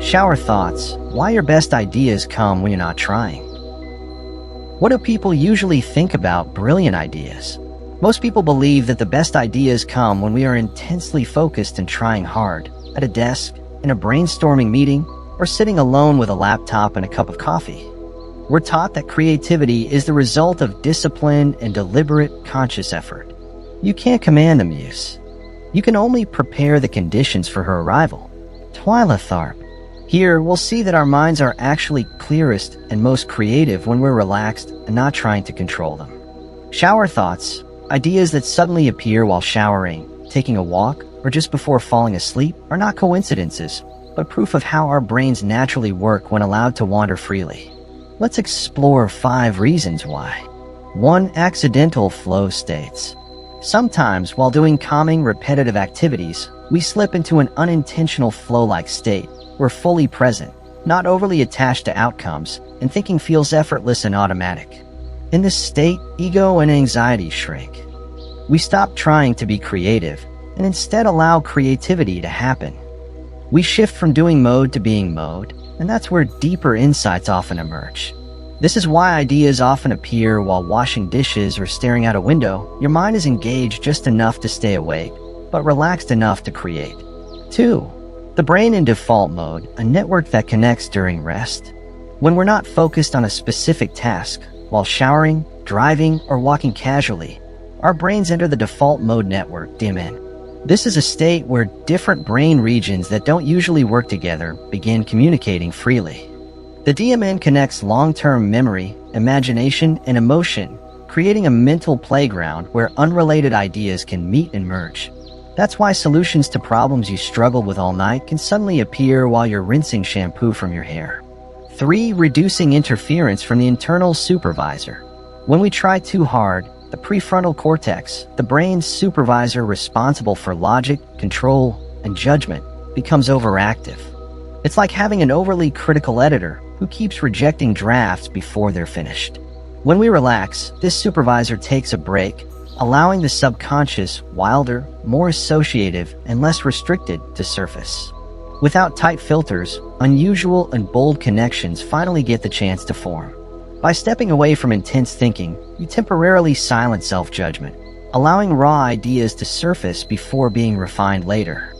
Shower thoughts. Why your best ideas come when you're not trying. What do people usually think about brilliant ideas? Most people believe that the best ideas come when we are intensely focused and trying hard, at a desk, in a brainstorming meeting, or sitting alone with a laptop and a cup of coffee. We're taught that creativity is the result of disciplined and deliberate conscious effort. You can't command the muse. You can only prepare the conditions for her arrival. Twyla Tharp. Here, we'll see that our minds are actually clearest and most creative when we're relaxed and not trying to control them. Shower thoughts, ideas that suddenly appear while showering, taking a walk, or just before falling asleep, are not coincidences, but proof of how our brains naturally work when allowed to wander freely. Let's explore 5 reasons why. 1. Accidental flow states. Sometimes, while doing calming, repetitive activities, we slip into an unintentional flow-like state. We're fully present, not overly attached to outcomes, and thinking feels effortless and automatic. In this state, ego and anxiety shrink. We stop trying to be creative and instead allow creativity to happen. We shift from doing mode to being mode, and that's where deeper insights often emerge. This is why ideas often appear while washing dishes or staring out a window. Your mind is engaged just enough to stay awake, but relaxed enough to create. 2. The brain in default mode, a network that connects during rest. When we're not focused on a specific task, while showering, driving, or walking casually, our brains enter the default mode network, DMN. This is a state where different brain regions that don't usually work together begin communicating freely. The DMN connects long-term memory, imagination, and emotion, creating a mental playground where unrelated ideas can meet and merge. That's why solutions to problems you struggled with all night can suddenly appear while you're rinsing shampoo from your hair. 3. Reducing interference from the internal supervisor. When we try too hard, the prefrontal cortex, the brain's supervisor responsible for logic, control, and judgment, becomes overactive. It's like having an overly critical editor who keeps rejecting drafts before they're finished. When we relax, this supervisor takes a break, allowing the subconscious, wilder, more associative, and less restricted to surface. Without tight filters, unusual and bold connections finally get the chance to form. By stepping away from intense thinking, you temporarily silence self-judgment, allowing raw ideas to surface before being refined later.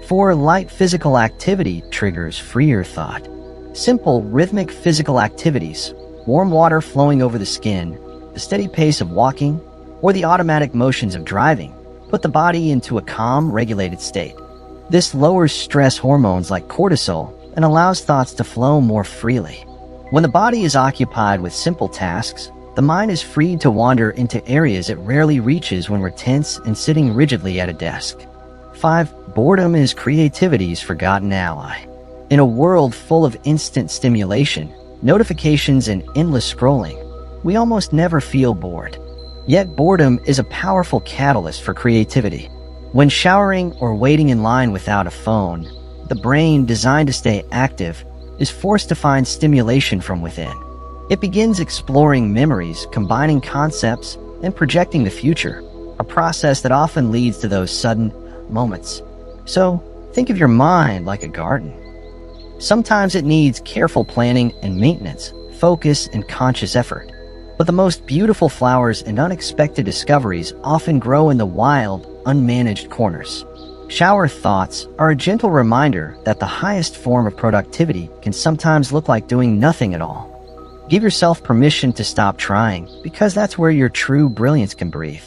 4. Light physical activity triggers freer thought. Simple, rhythmic physical activities, warm water flowing over the skin, the steady pace of walking, or the automatic motions of driving, put the body into a calm, regulated state. This lowers stress hormones like cortisol and allows thoughts to flow more freely. When the body is occupied with simple tasks, the mind is freed to wander into areas it rarely reaches when we're tense and sitting rigidly at a desk. 5. Boredom is creativity's forgotten ally. In a world full of instant stimulation, notifications, and endless scrolling, we almost never feel bored. Yet boredom is a powerful catalyst for creativity. When showering or waiting in line without a phone, the brain, designed to stay active, is forced to find stimulation from within. It begins exploring memories, combining concepts, and projecting the future, a process that often leads to those sudden moments. So, think of your mind like a garden. Sometimes it needs careful planning and maintenance, focus and conscious effort. But the most beautiful flowers and unexpected discoveries often grow in the wild, unmanaged corners. Shower thoughts are a gentle reminder that the highest form of productivity can sometimes look like doing nothing at all. Give yourself permission to stop trying, because that's where your true brilliance can breathe.